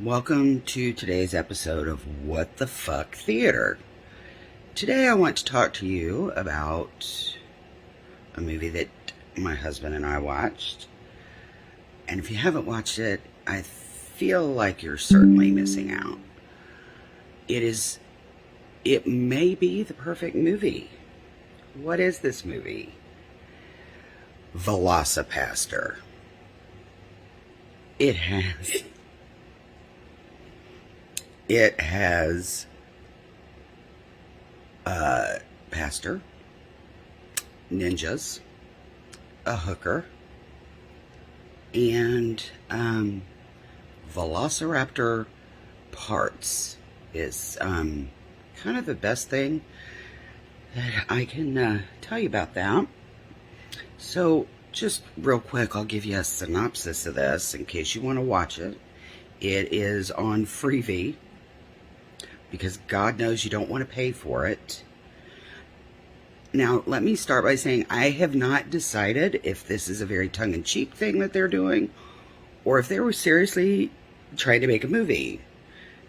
Welcome to today's episode of What the Fuck Theater. Today I want to talk to you about a movie that my husband and I watched. And if you haven't watched it, I feel like you're certainly missing out. It may be the perfect movie. What is this movie? Velocipastor. It has a pastor, ninjas, a hooker, and Velociraptor parts is kind of the best thing that I can tell you about that. So just real quick, I'll give you a synopsis of this in case you want to watch it. It is on Freevee, because God knows you don't want to pay for it. Now, let me start by saying I have not decided if this is a very tongue-in-cheek thing that they're doing, or if they were seriously trying to make a movie,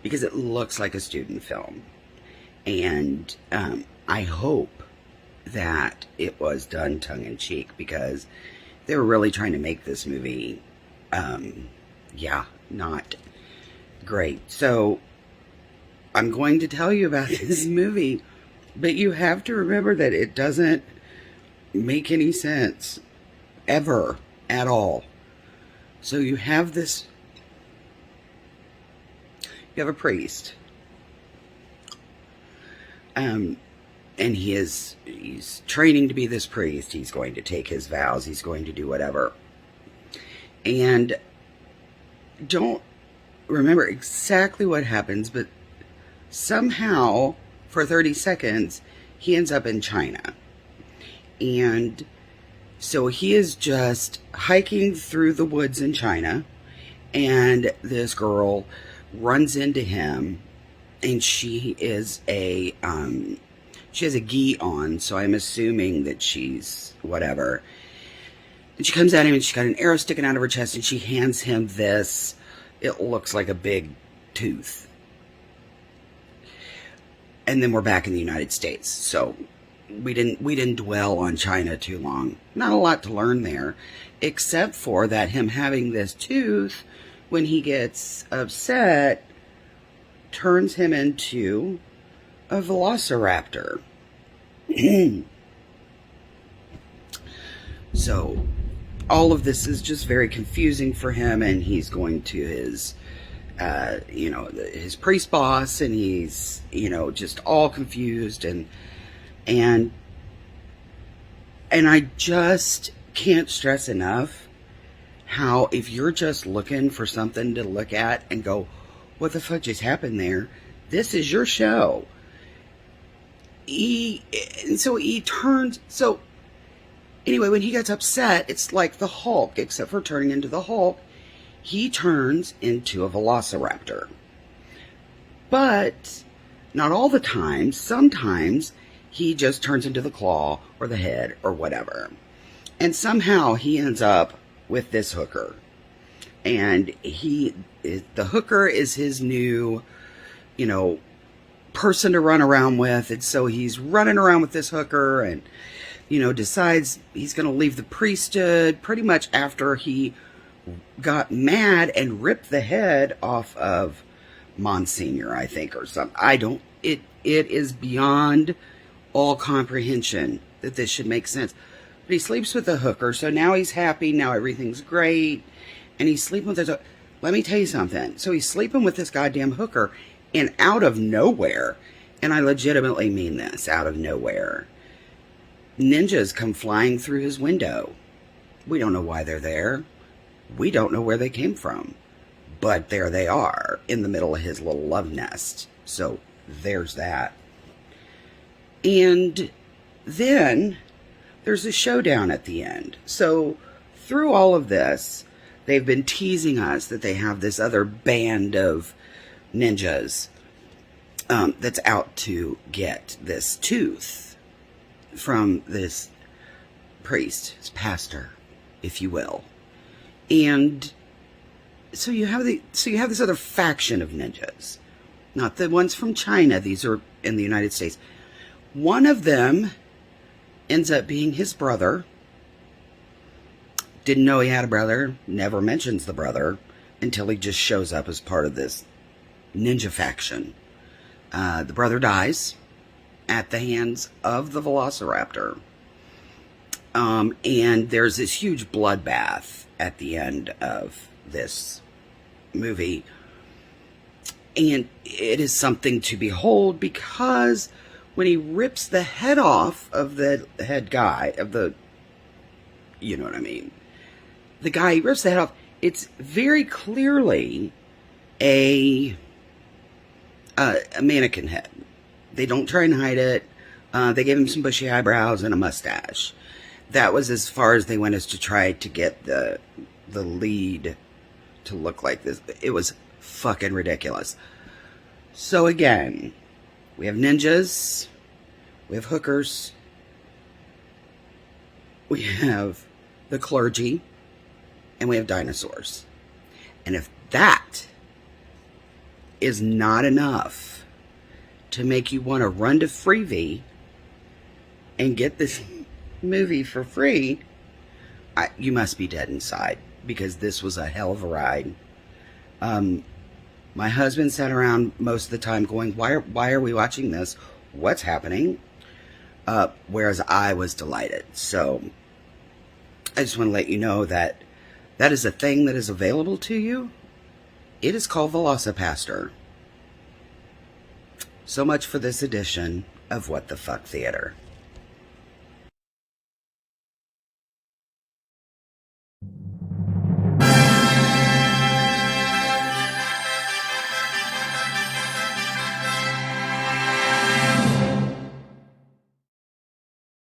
because it looks like a student film. And I hope that it was done tongue-in-cheek, because they were really trying to make this movie, not great. So I'm going to tell you about this movie, but you have to remember that it doesn't make any sense ever at all. So you have a priest, and he's training to be this priest. He's going to take his vows. He's going to do whatever. And don't remember exactly what happens, but somehow for 30 seconds he ends up in China. And so he is just hiking through the woods in China, and this girl runs into him, and she has a gi on, so I'm assuming that she's whatever. And she comes at him, and she's got an arrow sticking out of her chest, and she hands him this. It looks like a big tooth. And then we're back in the United States. So we didn't dwell on China too long. Not a lot to learn there, except for that him having this tooth, when he gets upset, turns him into a velociraptor. So all of this is just very confusing for him, and he's going to his priest boss, and he's, just all confused, and I just can't stress enough how, if you're just looking for something to look at and go, what the fuck just happened there? This is your show. Anyway, when he gets upset, it's like the Hulk, except for turning into the Hulk, he turns into a velociraptor. But not all the time. Sometimes he just turns into the claw or the head or whatever. And somehow he ends up with this hooker. And the hooker is his new, person to run around with. And so he's running around with this hooker, and decides he's going to leave the priesthood pretty much after he got mad and ripped the head off of Monsignor, I think, or something. It is beyond all comprehension that this should make sense. But he sleeps with the hooker, so now he's happy, now everything's great, and he's sleeping with this. Let me tell you something. So he's sleeping with this goddamn hooker, and out of nowhere, and I legitimately mean this, out of nowhere, ninjas come flying through his window. We don't know why they're there. We don't know where they came from. But there they are, in the middle of his little love nest. So there's that. And then there's a showdown at the end. So through all of this, they've been teasing us that they have this other band of ninjas that's out to get this tooth from this priest, this pastor, if you will. And so you have this other faction of ninjas, not the ones from China. These are in the United States. One of them ends up being his brother. Didn't know he had a brother. Never mentions the brother until he just shows up as part of this ninja faction. The brother dies at the hands of the Velociraptor. And there's this huge bloodbath at the end of this movie. And it is something to behold, because when he rips the head off of the head guy, you know what I mean? The guy, he rips the head off. It's very clearly a mannequin head. They don't try and hide it. They gave him some bushy eyebrows and a mustache. That was as far as they went, as to try to get the lead to look like this. It was fucking ridiculous. So again, we have ninjas, we have hookers, we have the clergy, and we have dinosaurs. And if that is not enough to make you want to run to Freevee and get this movie for free, you must be dead inside, because this was a hell of a ride. My husband sat around most of the time going, why are we watching this? What's happening? Whereas I was delighted. So I just want to let you know that that is a thing that is available to you. It is called Velocipastor. So much for this edition of What the Fuck Theater.